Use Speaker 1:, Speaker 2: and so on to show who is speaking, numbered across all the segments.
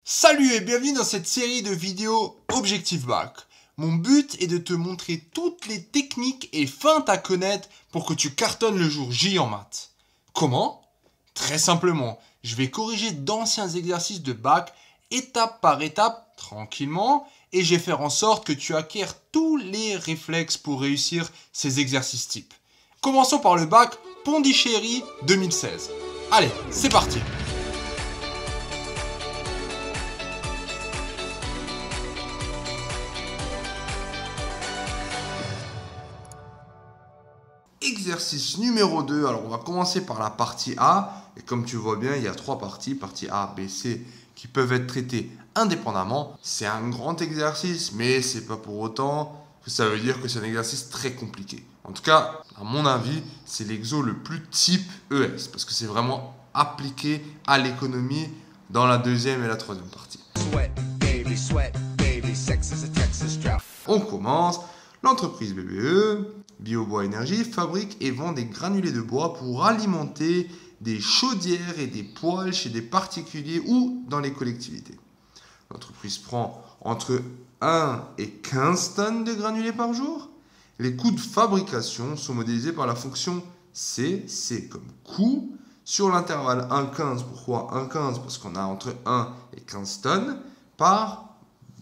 Speaker 1: Salut et bienvenue dans cette série de vidéos Objectif Bac. Mon but est de te montrer toutes les techniques et feintes à connaître pour que tu cartonnes le jour J en maths. Comment? Très simplement, je vais corriger d'anciens exercices de bac étape par étape, tranquillement, et je vais faire en sorte que tu acquiers tous les réflexes pour réussir ces exercices types. Commençons par le bac Pondichéry 2016. Allez, c'est parti! Exercice numéro 2, alors on va commencer par la partie A, et comme tu vois bien, il y a trois parties, partie A, B, C, qui peuvent être traitées indépendamment. C'est un grand exercice, mais c'est pas pour autant que ça veut dire que c'est un exercice très compliqué. En tout cas, à mon avis, c'est l'exo le plus type ES, parce que c'est vraiment appliqué à l'économie dans la deuxième et la troisième partie. On commence. L'entreprise BBE, Biobois Énergie, fabrique et vend des granulés de bois pour alimenter des chaudières et des poêles chez des particuliers ou dans les collectivités. L'entreprise prend entre 1 et 15 tonnes de granulés par jour. Les coûts de fabrication sont modélisés par la fonction C, C comme coût, sur l'intervalle 1,15. Pourquoi 1,15? Parce qu'on a entre 1 et 15 tonnes par,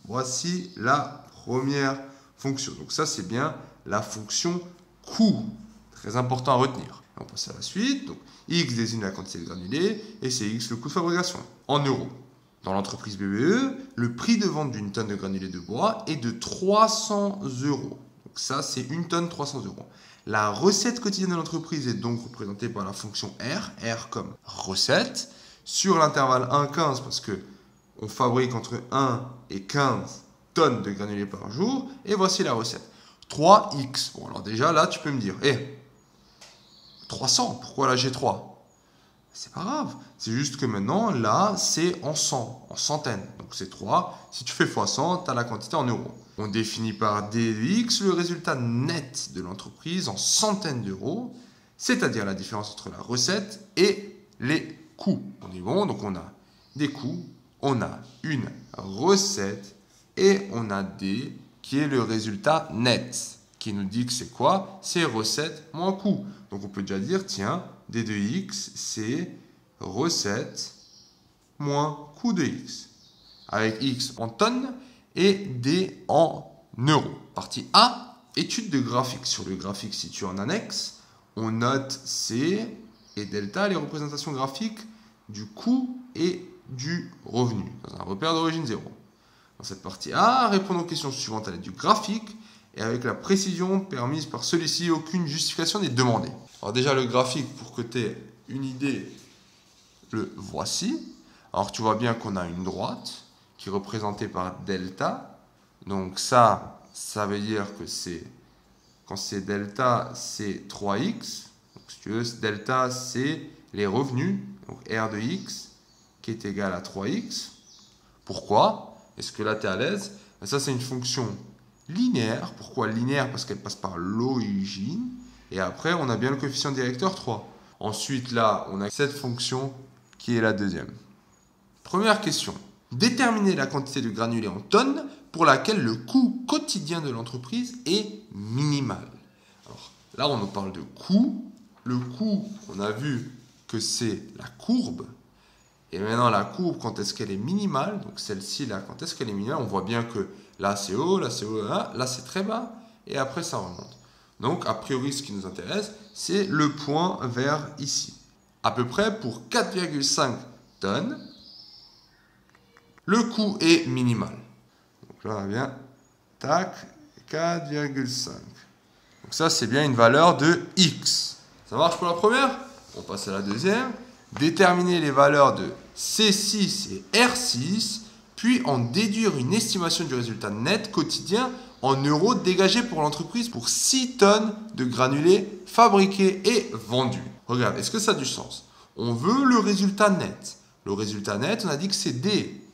Speaker 1: voici la première fonction. Donc ça, c'est bien la fonction coût. Très important à retenir. On passe à la suite. Donc, X désigne la quantité de granulés et c'est X le coût de fabrication en euros. Dans l'entreprise BBE, le prix de vente d'une tonne de granulés de bois est de 300 euros. Donc ça, c'est une tonne 300 euros. La recette quotidienne de l'entreprise est donc représentée par la fonction R, R comme recette, sur l'intervalle 1,15 parce que on fabrique entre 1 et 15 tonnes de granulés par jour, et voici la recette. 3x. Bon, alors déjà, là, tu peux me dire, 300, pourquoi là j'ai 3? C'est pas grave, c'est juste que maintenant, là, c'est en 100, en centaines. Donc c'est 3. Si tu fais x 100, tu as la quantité en euros. On définit par d de x le résultat net de l'entreprise en centaines d'euros, c'est-à-dire la différence entre la recette et les coûts. On est bon, donc on a des coûts, on a une recette, et on a D qui est le résultat net, qui nous dit que c'est quoi? C'est recette moins coût. Donc on peut déjà dire, tiens, D de X, c'est recette moins coût de X. Avec X en tonnes et D en euros. Partie A, étude de graphique. Sur le graphique situé en annexe, on note C et delta, les représentations graphiques du coût et du revenu, dans un repère d'origine 0. Dans cette partie A, répondons aux questions suivantes à l'aide du graphique et avec la précision permise par celui-ci, aucune justification n'est demandée. Alors déjà le graphique, pour que tu aies une idée, le voici. Alors tu vois bien qu'on a une droite qui est représentée par delta. Donc ça veut dire que quand c'est delta, c'est 3x. Donc si tu veux, delta, c'est les revenus, donc R de x, qui est égal à 3x. Pourquoi ? Est-ce que là, tu es à l'aise? Ça, c'est une fonction linéaire. Pourquoi linéaire? Parce qu'elle passe par l'origine. Et après, on a bien le coefficient directeur 3. Ensuite, là, on a cette fonction qui est la deuxième. Première question. Déterminer la quantité de granulés en tonnes pour laquelle le coût quotidien de l'entreprise est minimal. Alors, là, on nous parle de coût. Le coût, on a vu que c'est la courbe. Et maintenant, la courbe, quand est-ce qu'elle est minimale? Donc celle-ci, là, quand est-ce qu'elle est minimale? On voit bien que là, c'est haut, là, c'est très bas, et après, ça remonte. Donc, a priori, ce qui nous intéresse, c'est le point vers ici. À peu près pour 4,5 tonnes, le coût est minimal. Donc là, on a bien, tac, 4,5. Donc ça, c'est bien une valeur de X. Ça marche pour la première? On passe à la deuxième. Déterminer les valeurs de C6 et R6, puis en déduire une estimation du résultat net quotidien en euros dégagés pour l'entreprise pour 6 tonnes de granulés fabriqués et vendus. Regarde, est-ce que ça a du sens? On veut le résultat net. Le résultat net, on a dit que c'est D.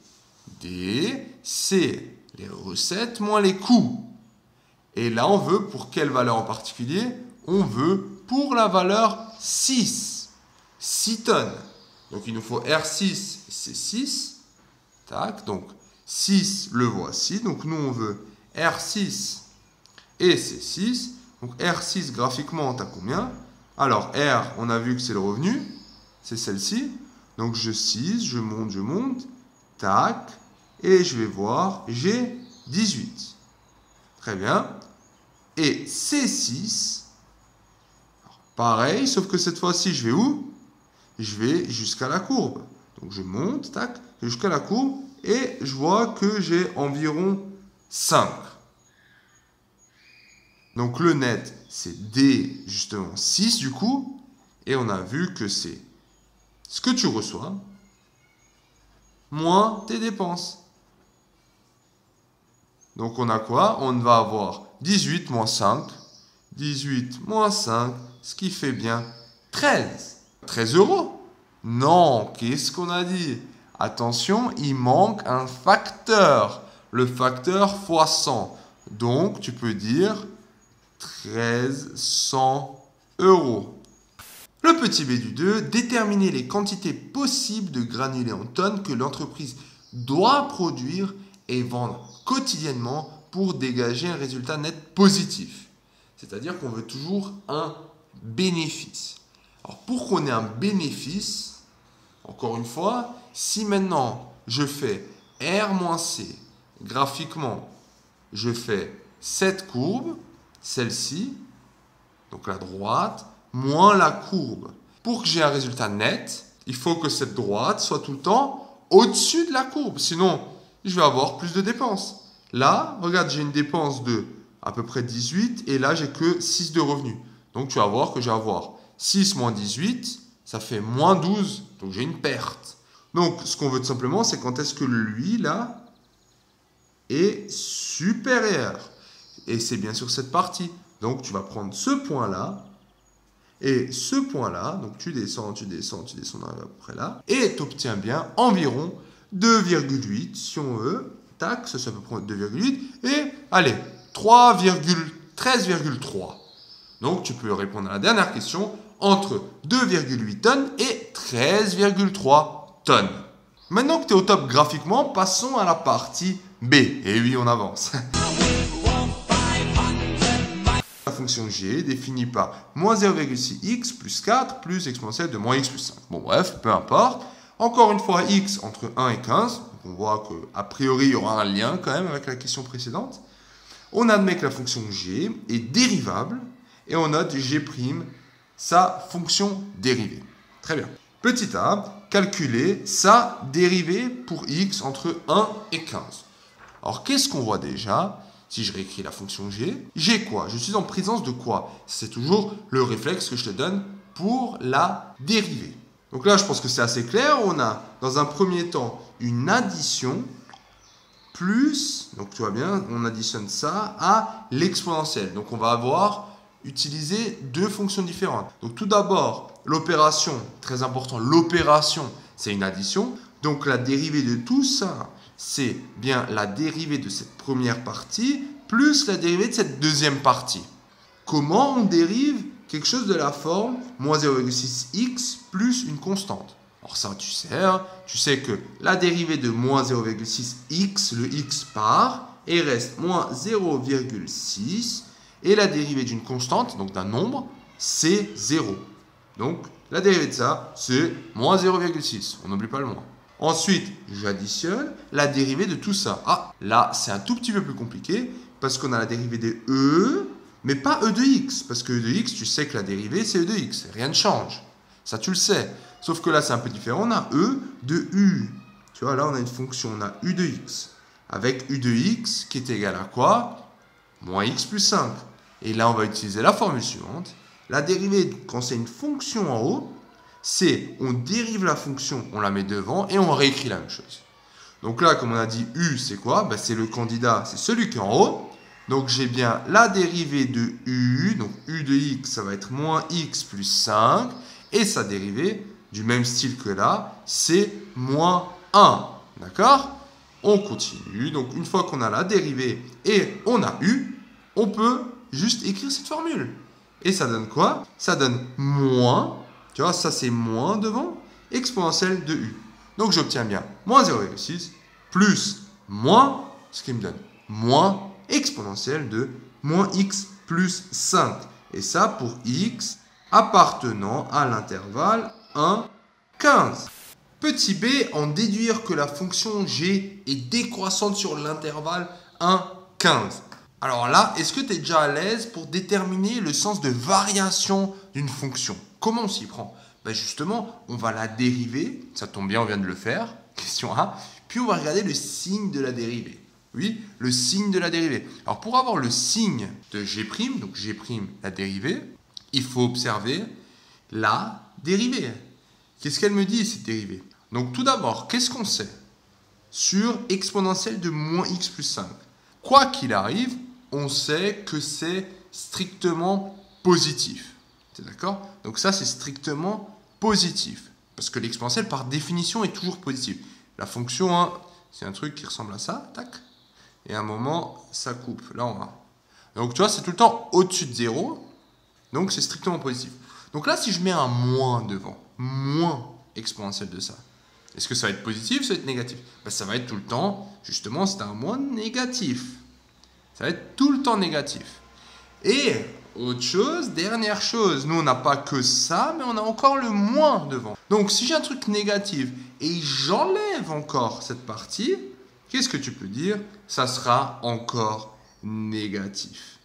Speaker 1: D, c'est les recettes moins les coûts. Et là, on veut pour quelle valeur en particulier? On veut pour la valeur 6. 6 tonnes. Donc il nous faut R6, c'est 6. Tac, donc 6, le voici. Donc nous, on veut R6 et C6. Donc R6, graphiquement, tu as combien? Alors R, on a vu que c'est le revenu. C'est celle-ci. Donc je 6, je monte. Tac. Et je vais voir, j'ai 18. Très bien. Et C6, pareil, sauf que cette fois-ci, je vais où? Je vais jusqu'à la courbe. Donc je monte, tac, jusqu'à la courbe, et je vois que j'ai environ 5. Donc le net, c'est D, justement, 6 du coup, et on a vu que c'est ce que tu reçois, moins tes dépenses. Donc on a quoi? On va avoir 18 moins 5. 18 moins 5, ce qui fait bien 13. 13 euros? Non, qu'est-ce qu'on a dit? Attention, il manque un facteur. Le facteur fois 100. Donc tu peux dire 1300 euros. Le petit b du 2, déterminer les quantités possibles de granulés en tonnes que l'entreprise doit produire et vendre quotidiennement pour dégager un résultat net positif. C'est-à-dire qu'on veut toujours un bénéfice. Alors pour qu'on ait un bénéfice, encore une fois, si maintenant je fais R-C, graphiquement, je fais cette courbe, celle-ci, donc la droite, moins la courbe. Pour que j'ai un résultat net, il faut que cette droite soit tout le temps au-dessus de la courbe. Sinon, je vais avoir plus de dépenses. Là, regarde, j'ai une dépense de à peu près 18 et là, j'ai que 6 de revenus. Donc, tu vas voir que je vais avoir 6 moins 18, ça fait moins 12. Donc, j'ai une perte. Donc, ce qu'on veut tout simplement, c'est quand est-ce que lui, là, est supérieur. Et c'est bien sûr cette partie. Donc, tu vas prendre ce point-là et ce point-là. Donc, tu descends, tu arrives à peu près là. Et tu obtiens bien environ 2,8 si on veut. Tac, ça peut prendre 2,8. Et allez, 13,3. Donc, tu peux répondre à la dernière question entre 2,8 tonnes et 13,3 tonnes. Maintenant que tu es au top graphiquement, passons à la partie B. Et oui, on avance. La fonction g est définie par moins 0,6x plus 4 plus exponentielle de moins x plus 5. Bon bref, peu importe. Encore une fois, x entre 1 et 15. Donc on voit qu'a priori, il y aura un lien quand même avec la question précédente. On admet que la fonction g est dérivable et on note g' sa fonction dérivée. Très bien. Petit a, calculer sa dérivée pour x entre 1 et 15. Alors qu'est-ce qu'on voit déjà? Si je réécris la fonction g, j'ai quoi? Je suis en présence de quoi? C'est toujours le réflexe que je te donne pour la dérivée. Donc là, je pense que c'est assez clair. On a, dans un premier temps, une addition plus, donc tu vois bien, on additionne ça à l'exponentielle. Donc on va avoir utilisé deux fonctions différentes. Donc tout d'abord, l'opération, très important, l'opération, c'est une addition. Donc la dérivée de tout ça, c'est bien la dérivée de cette première partie plus la dérivée de cette deuxième partie. Comment on dérive quelque chose de la forme moins 0,6x plus une constante? Alors ça, tu sais que la dérivée de moins 0,6x, le x part, et reste moins 0,6, et la dérivée d'une constante, donc d'un nombre, c'est 0. Donc la dérivée de ça, c'est moins 0,6. On n'oublie pas le moins. Ensuite, j'additionne la dérivée de tout ça. Ah, là, c'est un tout petit peu plus compliqué parce qu'on a la dérivée de e, mais pas e de x. Parce que e de x, tu sais que la dérivée, c'est e de x. Rien ne change. Ça, tu le sais. Sauf que là, c'est un peu différent. On a e de u. Tu vois, là, on a une fonction. On a u de x. Avec u de x qui est égal à quoi? Moins x plus 5. Et là, on va utiliser la formule suivante. La dérivée, quand c'est une fonction en haut, c'est on dérive la fonction, on la met devant et on réécrit la même chose. Donc là, comme on a dit, u, c'est quoi? Ben, c'est le candidat, c'est celui qui est en haut. Donc j'ai bien la dérivée de u, donc u de x, ça va être moins x plus 5. Et sa dérivée, du même style que là, c'est moins 1. D'accord? On continue. Donc une fois qu'on a la dérivée et on a u, on peut juste écrire cette formule. Et ça donne quoi? Ça donne moins. Tu vois, ça c'est moins devant, exponentielle de u. Donc j'obtiens bien moins 0,6 plus moins, ce qui me donne moins exponentielle de moins x plus 5. Et ça pour x appartenant à l'intervalle 1, 15. Petit b, en déduire que la fonction g est décroissante sur l'intervalle 1, 15. Alors là, est-ce que tu es déjà à l'aise pour déterminer le sens de variation d'une fonction? Comment on s'y prend? Ben justement, on va la dériver. Ça tombe bien, on vient de le faire. Question A. Puis on va regarder le signe de la dérivée. Oui, le signe de la dérivée. Alors pour avoir le signe de g', donc g', la dérivée, il faut observer la dérivée. Qu'est-ce qu'elle me dit, cette dérivée? Donc tout d'abord, qu'est-ce qu'on sait sur exponentielle de moins x plus 5? Quoi qu'il arrive, on sait que c'est strictement positif. C'est d'accord? Donc ça, c'est strictement positif. Parce que l'exponentielle, par définition, est toujours positive. La fonction, hein, c'est un truc qui ressemble à ça, tac. Et à un moment, ça coupe. Là, on va. Donc tu vois, c'est tout le temps au-dessus de 0. Donc c'est strictement positif. Donc là, si je mets un moins devant, moins exponentielle de ça, est-ce que ça va être positif ou ça va être négatif? Ben, ça va être tout le temps, justement, c'est un moins négatif. Ça va être tout le temps négatif. Et autre chose, dernière chose, nous on n'a pas que ça, mais on a encore le moins devant. Donc si j'ai un truc négatif et j'enlève encore cette partie, qu'est-ce que tu peux dire? Ça sera encore négatif.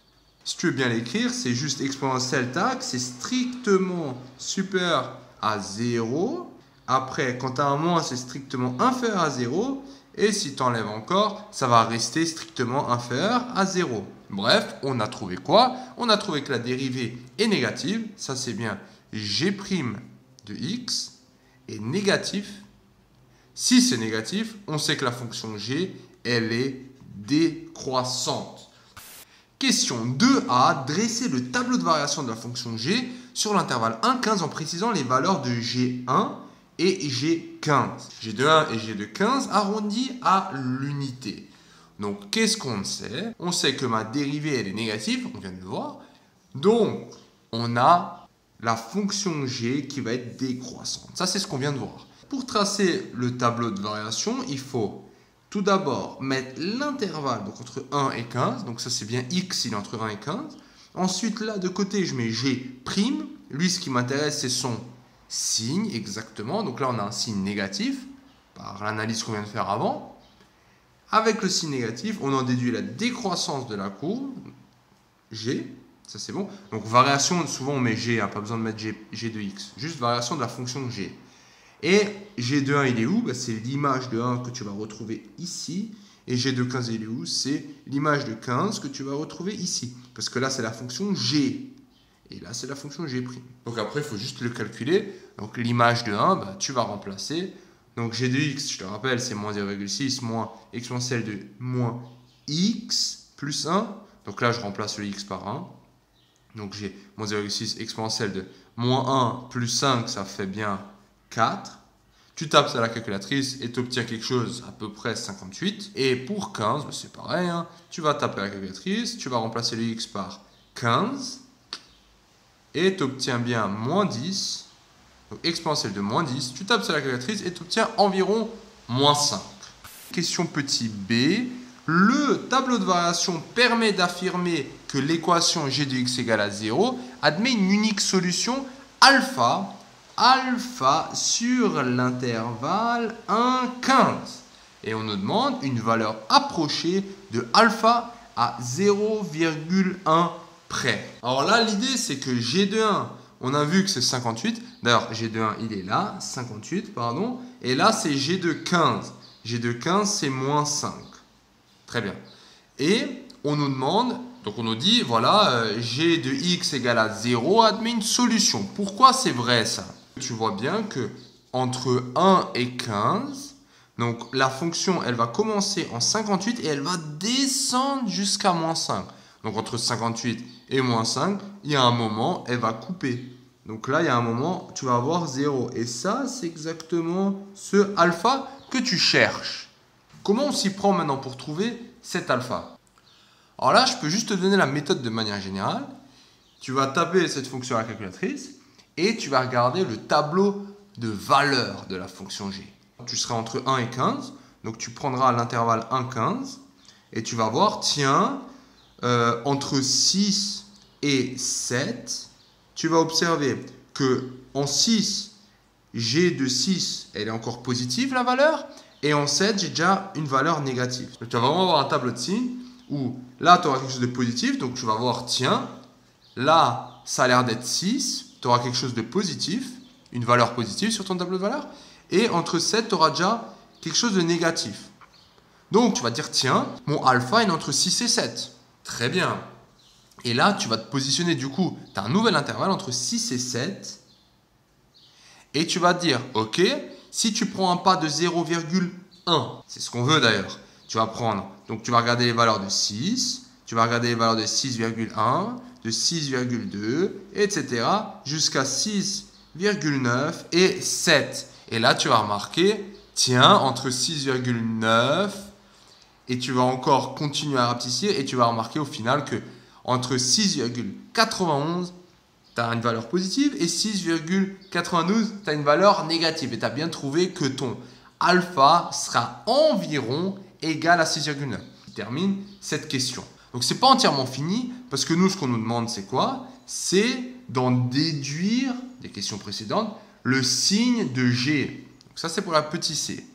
Speaker 1: Si tu veux bien l'écrire, c'est juste exponentielle tac, c'est strictement supérieur à 0. Après, quand tu as un moins, c'est strictement inférieur à 0. Et si tu enlèves encore, ça va rester strictement inférieur à 0. Bref, on a trouvé quoi? On a trouvé que la dérivée est négative. Ça, c'est bien g' de x est négatif. Si c'est négatif, on sait que la fonction g, elle est décroissante. Question 2a, dresser le tableau de variation de la fonction g sur l'intervalle 1, 15 en précisant les valeurs de g1 et g15. G de 1 et G de 15 arrondis à l'unité. Donc, qu'est-ce qu'on sait? On sait que ma dérivée, elle est négative, on vient de le voir. Donc, on a la fonction g qui va être décroissante. Ça, c'est ce qu'on vient de voir. Pour tracer le tableau de variation, il faut tout d'abord mettre l'intervalle donc entre 1 et 15. Donc, ça, c'est bien x, il est entre 1 et 15. Ensuite, là, de côté, je mets g'. Lui, ce qui m'intéresse, c'est son signe, exactement. Donc là, on a un signe négatif, par l'analyse qu'on vient de faire avant. Avec le signe négatif, on en déduit la décroissance de la courbe, g, ça c'est bon. Donc variation, souvent on met g, pas besoin de mettre g de x, juste variation de la fonction g. Et g de 1, il est où? C'est l'image de 1 que tu vas retrouver ici. Et g de 15, il est où? C'est l'image de 15 que tu vas retrouver ici. Parce que là, c'est la fonction g. Et là, c'est la fonction g'. Donc après, il faut juste le calculer. Donc l'image de 1, tu vas remplacer. Donc g de x, je te rappelle, c'est moins 0,6 moins exponentielle de moins x plus 1. Donc là, je remplace le x par 1. Donc j'ai moins 0,6 exponentielle de moins 1 plus 5, ça fait bien 4. Tu tapes ça à la calculatrice et tu obtiens quelque chose à peu près 58. Et pour 15, c'est pareil. Hein. Tu vas taper à la calculatrice, tu vas remplacer le x par 15. Et tu obtiens bien moins 10. Donc exponentielle de moins 10. Tu tapes sur la calculatrice et tu obtiens environ moins 5. Question petit b. Le tableau de variation permet d'affirmer que l'équation g de x égale à 0 admet une unique solution alpha sur l'intervalle 1, 15. Et on nous demande une valeur approchée de alpha à 0,1 près. Alors là, l'idée, c'est que g de 1, on a vu que c'est 58. D'ailleurs, g de 1, il est là, 58, pardon. Et là, c'est g de 15. G de 15, c'est moins 5. Très bien. Et on nous demande, donc on nous dit, voilà, g de x égale à 0 admet une solution. Pourquoi c'est vrai ça? Tu vois bien que entre 1 et 15, donc la fonction, elle va commencer en 58 et elle va descendre jusqu'à moins 5. Donc entre 58 et moins 5, il y a un moment, elle va couper. Donc là, il y a un moment, tu vas avoir 0. Et ça, c'est exactement ce alpha que tu cherches. Comment on s'y prend maintenant pour trouver cet alpha? Alors là, je peux juste te donner la méthode de manière générale. Tu vas taper cette fonction à la calculatrice et tu vas regarder le tableau de valeur de la fonction g. Tu seras entre 1 et 15. Donc tu prendras l'intervalle 1, 15 et tu vas voir, tiens, entre 6 et 7, tu vas observer que en 6, g de 6, elle est encore positive la valeur, et en 7, j'ai déjà une valeur négative. Donc tu vas vraiment avoir un tableau de signes où là, tu auras quelque chose de positif, donc tu vas voir, tiens, là, ça a l'air d'être 6, tu auras quelque chose de positif, une valeur positive sur ton tableau de valeurs, et entre 7, tu auras déjà quelque chose de négatif. Donc, tu vas dire, tiens, mon alpha est entre 6 et 7. Très bien. Et là, tu vas te positionner, du coup, tu as un nouvel intervalle entre 6 et 7. Et tu vas te dire, ok, si tu prends un pas de 0,1, c'est ce qu'on veut d'ailleurs, tu vas prendre, donc tu vas regarder les valeurs de 6, tu vas regarder les valeurs de 6,1, de 6,2, etc. jusqu'à 6,9 et 7. Et là, tu vas remarquer, tiens, entre 6,9 et tu vas encore continuer à rapetisser et tu vas remarquer au final que entre 6,91, tu as une valeur positive et 6,92, tu as une valeur négative. Et tu as bien trouvé que ton alpha sera environ égal à 6,9. Je termine cette question. Donc, ce n'est pas entièrement fini parce que nous, ce qu'on nous demande, c'est quoi? C'est d'en déduire, des questions précédentes, le signe de G. Donc, ça, c'est pour la petite c.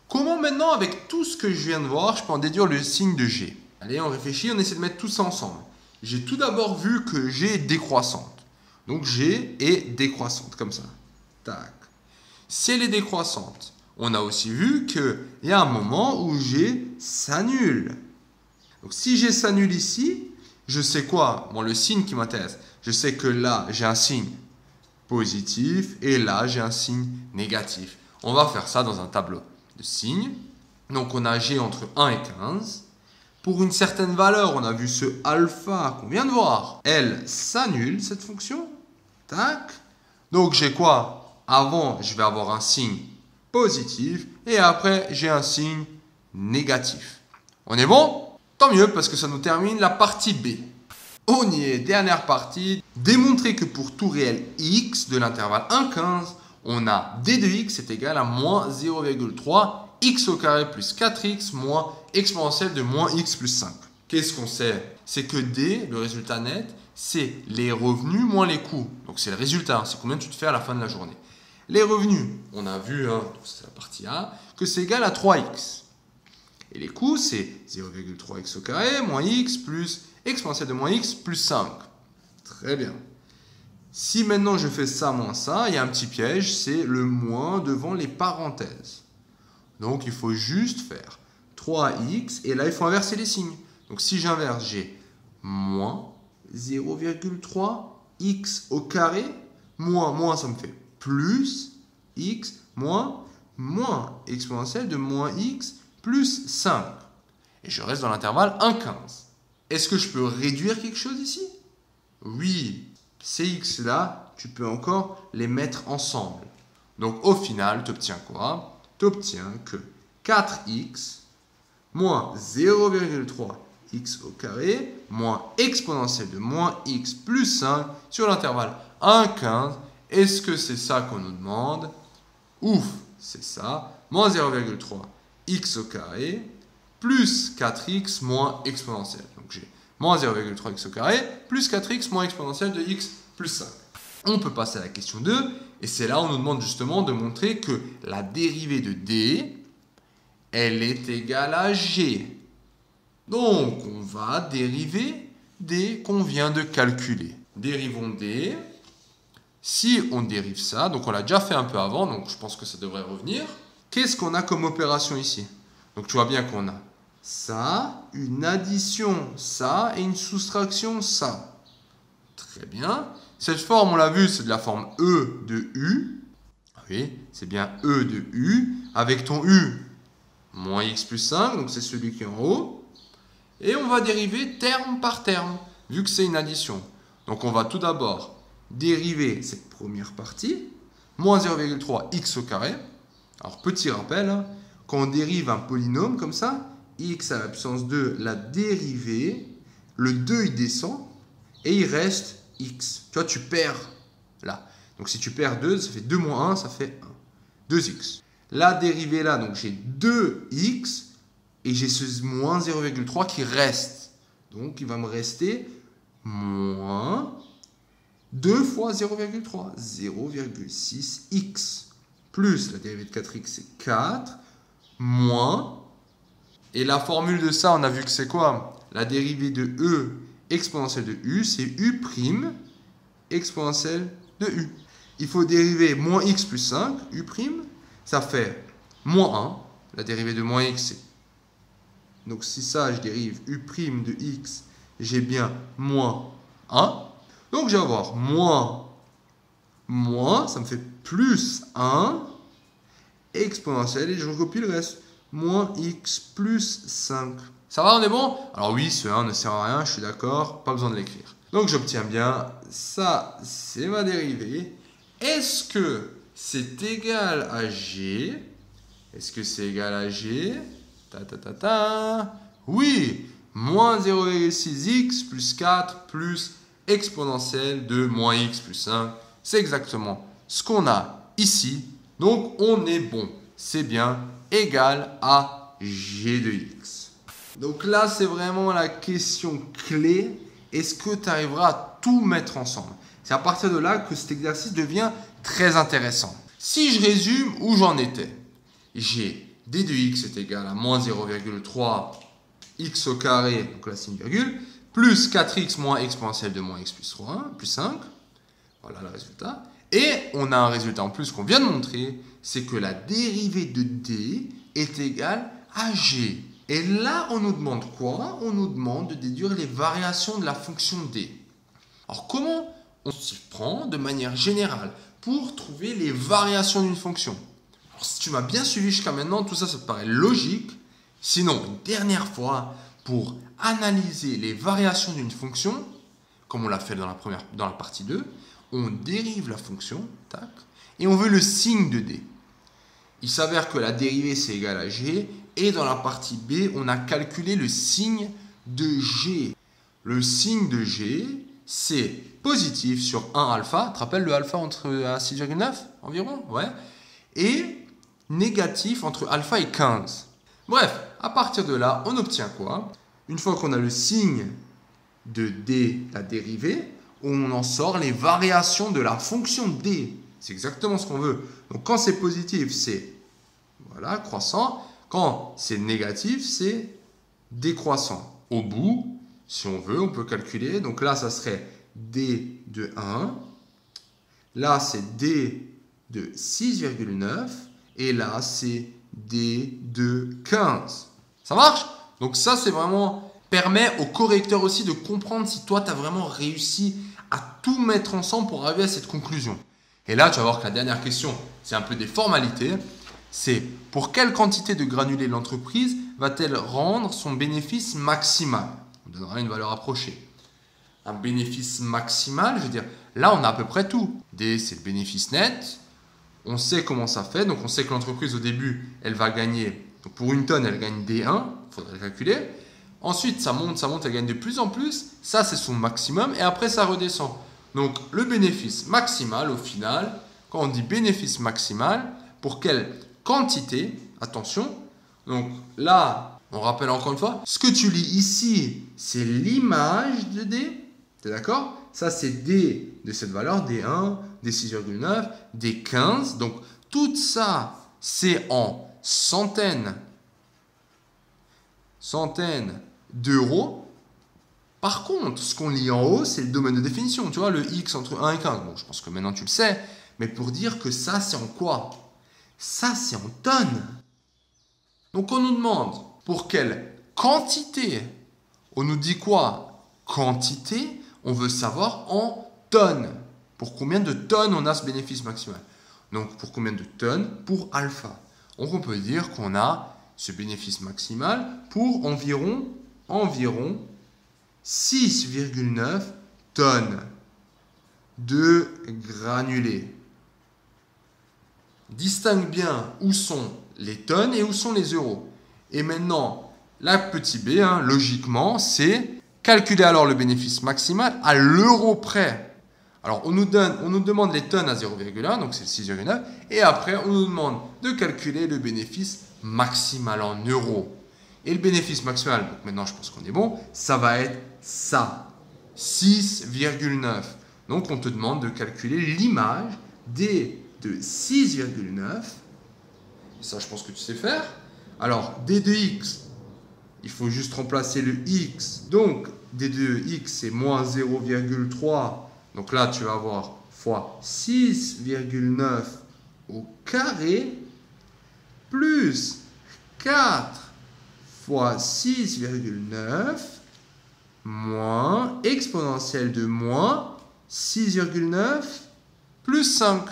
Speaker 1: Comment maintenant, avec tout ce que je viens de voir, je peux en déduire le signe de G? Allez, on réfléchit, on essaie de mettre tout ça ensemble. J'ai tout d'abord vu que G est décroissante. Donc, G est décroissante, comme ça. Tac. Si elle est décroissante, on a aussi vu qu'il y a un moment où G s'annule. Donc, si G s'annule ici, je sais quoi? Bon, le signe qui m'intéresse. Je sais que là, j'ai un signe positif et là, j'ai un signe négatif. On va faire ça dans un tableau de signes. Donc, on a G entre 1 et 15. Pour une certaine valeur, on a vu ce alpha qu'on vient de voir. Elle s'annule, cette fonction. Tac. Donc, j'ai quoi? Avant, je vais avoir un signe positif et après, j'ai un signe négatif. On est bon? Tant mieux parce que ça nous termine la partie B. On y est, dernière partie. Démontrer que pour tout réel x de l'intervalle 1, 15, on a d de x est égal à moins 0,3 x au carré plus 4x moins exponentielle de moins x plus 5. Qu'est-ce qu'on sait? C'est que d, le résultat net, c'est les revenus moins les coûts. Donc c'est le résultat, c'est combien tu te fais à la fin de la journée. Les revenus, on a vu, c'est la partie A, que c'est égal à 3x. Et les coûts, c'est 0,3x au carré moins x plus exponentielle de moins x plus 5. Très bien. Si maintenant je fais ça moins ça, il y a un petit piège, c'est le moins devant les parenthèses. Donc il faut juste faire 3x et là il faut inverser les signes. Donc si j'inverse, j'ai moins 0,3x au carré, moins ça me fait plus x moins exponentielle de moins x plus 5. Et je reste dans l'intervalle 1, 15. Est-ce que je peux réduire quelque chose ici? Oui. Ces x là, tu peux encore les mettre ensemble. Donc au final, tu obtiens quoi? Tu obtiens que 4x moins 0,3x au carré moins exponentielle de moins x plus 5 sur l'intervalle 1, 15. Est-ce que c'est ça qu'on nous demande? Ouf, c'est ça. Moins 0,3x au carré plus 4x moins exponentielle. Donc j'ai moins 0,3x au carré plus 4x moins exponentielle de x plus 5. On peut passer à la question 2 et c'est là où on nous demande justement de montrer que la dérivée de d, elle est égale à g. Donc on va dériver d qu'on vient de calculer. Dérivons d. Si on dérive ça, donc on l'a déjà fait un peu avant, donc je pense que ça devrait revenir. Qu'est-ce qu'on a comme opération ici? Donc tu vois bien qu'on a ça, une addition, ça, et une soustraction, ça. Très bien. Cette forme, on l'a vu, c'est de la forme E de U. Oui, c'est bien E de U. Avec ton U, moins x plus 5, donc c'est celui qui est en haut. Et on va dériver terme par terme, vu que c'est une addition. Donc on va tout d'abord dériver cette première partie, moins 0,3x au carré. Alors petit rappel, hein, quand on dérive un polynôme comme ça, x à la puissance 2, la dérivée, le 2 il descend et il reste x. Tu vois, tu perds là. Donc si tu perds 2, ça fait 2 moins 1, ça fait 1. 2x. La dérivée là, donc j'ai 2x et j'ai ce moins 0,3 qui reste. Donc il va me rester moins 2 fois 0,3, 0,6x. Plus la dérivée de 4x, c'est 4, moins. Et la formule de ça, on a vu que c'est quoi? La dérivée de e exponentielle de u, c'est u' exponentielle de u. Il faut dériver moins x plus 5, u', ça fait moins 1. La dérivée de moins x, c'est... Donc si ça, je dérive u' de x, j'ai bien moins 1. Donc je vais avoir moins, ça me fait plus 1, exponentielle, et je recopie le reste. Moins x plus 5. Ça va, on est bon? Alors oui, ce 1 ne sert à rien, je suis d'accord, pas besoin de l'écrire. Donc j'obtiens bien, ça c'est ma dérivée. Est-ce que c'est égal à g? Est-ce que c'est égal à g? Oui, moins 0,6x plus 4 plus exponentielle de moins x plus 5. C'est exactement ce qu'on a ici. Donc on est bon. C'est bien égal à g de x. Donc là, c'est vraiment la question clé. Est-ce que tu arriveras à tout mettre ensemble? C'est à partir de là que cet exercice devient très intéressant. Si je résume où j'en étais, j'ai d de x est égal à moins 0,3 x au carré, donc là c'est une virgule, plus 4x moins exponentielle de moins x plus 3, plus 5. Voilà le résultat. Et on a un résultat en plus qu'on vient de montrer, c'est que la dérivée de d est égale à g. Et là, on nous demande quoi? On nous demande de déduire les variations de la fonction d. Alors, comment on s'y prend de manière générale pour trouver les variations d'une fonction? Alors, si tu m'as bien suivi jusqu'à maintenant, tout ça, ça te paraît logique. Sinon, une dernière fois, pour analyser les variations d'une fonction, comme on l'a fait dans la partie 2, on dérive la fonction, tac, et on veut le signe de d. Il s'avère que la dérivée, c'est égal à g, et dans la partie B, on a calculé le signe de g. Le signe de g, c'est positif sur 1 alpha, tu te rappelles le alpha entre 6,9 environ, ouais, et négatif entre alpha et 15. Bref, à partir de là, on obtient quoi? Une fois qu'on a le signe de d, la dérivée, on en sort les variations de la fonction d. C'est exactement ce qu'on veut. Donc quand c'est positif, c'est voilà, croissant. Quand c'est négatif, c'est décroissant. Au bout, si on veut, on peut calculer. Donc là, ça serait d de 1. Là, c'est d de 6,9. Et là, c'est d de 15. Ça marche? Donc ça, c'est vraiment... permet au correcteur aussi de comprendre si toi, tu as vraiment réussi à tout mettre ensemble pour arriver à cette conclusion. Et là, tu vas voir que la dernière question, c'est un peu des formalités. C'est pour quelle quantité de granulés l'entreprise va-t-elle rendre son bénéfice maximal? On donnera une valeur approchée. Un bénéfice maximal, je veux dire, là, on a à peu près tout. D, c'est le bénéfice net. On sait comment ça fait. Donc, on sait que l'entreprise, au début, elle va gagner. Donc, pour une tonne, elle gagne D1. Il faudrait le calculer. Ensuite, ça monte, elle gagne de plus en plus. Ça, c'est son maximum. Et après, ça redescend. Donc, le bénéfice maximal, au final, quand on dit bénéfice maximal, pour quelle quantité? Attention. Donc là, on rappelle encore une fois, ce que tu lis ici, c'est l'image de D. Tu es d'accord? Ça, c'est D de cette valeur, D1, D6,9, D15. Donc, tout ça, c'est en centaines d'euros. Par contre, ce qu'on lit en haut, c'est le domaine de définition. Tu vois, le X entre 1 et 15. Bon, je pense que maintenant, tu le sais. Mais pour dire que ça, c'est en quoi? Ça, c'est en tonnes. Donc, on nous demande pour quelle quantité. On nous dit quoi? Quantité, on veut savoir en tonnes. Pour combien de tonnes on a ce bénéfice maximal? Donc, pour combien de tonnes? Pour alpha. Donc, on peut dire qu'on a ce bénéfice maximal pour environ 6,9 tonnes de granulés. Distingue bien où sont les tonnes et où sont les euros. Et maintenant, la petit b, logiquement, c'est calculer alors le bénéfice maximal à l'euro près. Alors, on nous demande les tonnes à 0,1, donc c'est 6,9. Et après, on nous demande de calculer le bénéfice maximal en euros. Et le bénéfice maximal, donc maintenant je pense qu'on est bon, ça va être ça, 6,9. Donc, on te demande de calculer l'image d de 6,9. Ça, je pense que tu sais faire. Alors, d de x, il faut juste remplacer le x. Donc, d de x, c'est moins 0,3. Donc là, tu vas avoir fois 6,9 au carré plus 4 fois 6,9 moins exponentielle de moins 6,9 plus 5.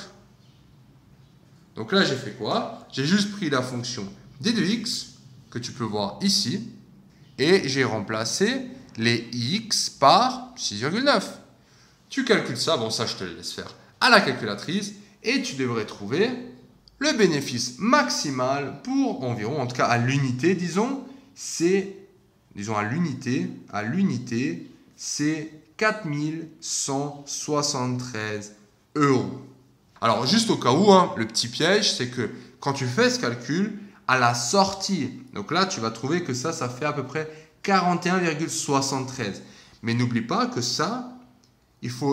Speaker 1: Donc là, j'ai fait quoi? J'ai juste pris la fonction d de x, que tu peux voir ici, et j'ai remplacé les x par 6,9. Tu calcules ça, bon ça je te le laisse faire à la calculatrice, et tu devrais trouver le bénéfice maximal pour environ, en tout cas à l'unité, disons à l'unité, c'est 4173 €. Alors juste au cas où, le petit piège, c'est que quand tu fais ce calcul, à la sortie, donc là tu vas trouver que ça fait à peu près 41,73. Mais n'oublie pas que ça,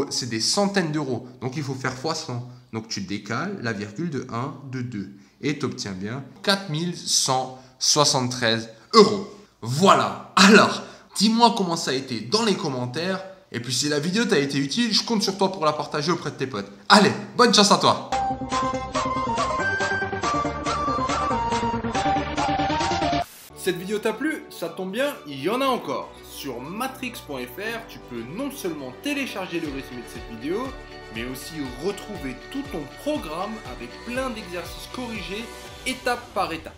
Speaker 1: c'est des centaines d'euros. Donc il faut faire fois 100. Donc tu décales la virgule de 1, de 2. Et tu obtiens bien 4173 €. Voilà. Alors, dis-moi comment ça a été dans les commentaires. Et puis si la vidéo t'a été utile, je compte sur toi pour la partager auprès de tes potes. Allez, bonne chance à toi.
Speaker 2: Cette vidéo t'a plu? Ça tombe bien, il y en a encore. Sur matrix.fr, tu peux non seulement télécharger le résumé de cette vidéo, mais aussi retrouver tout ton programme avec plein d'exercices corrigés étape par étape.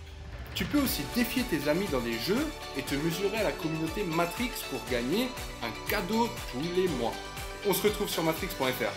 Speaker 2: Tu peux aussi défier tes amis dans des jeux et te mesurer à la communauté Matrix pour gagner un cadeau tous les mois. On se retrouve sur matrix.fr.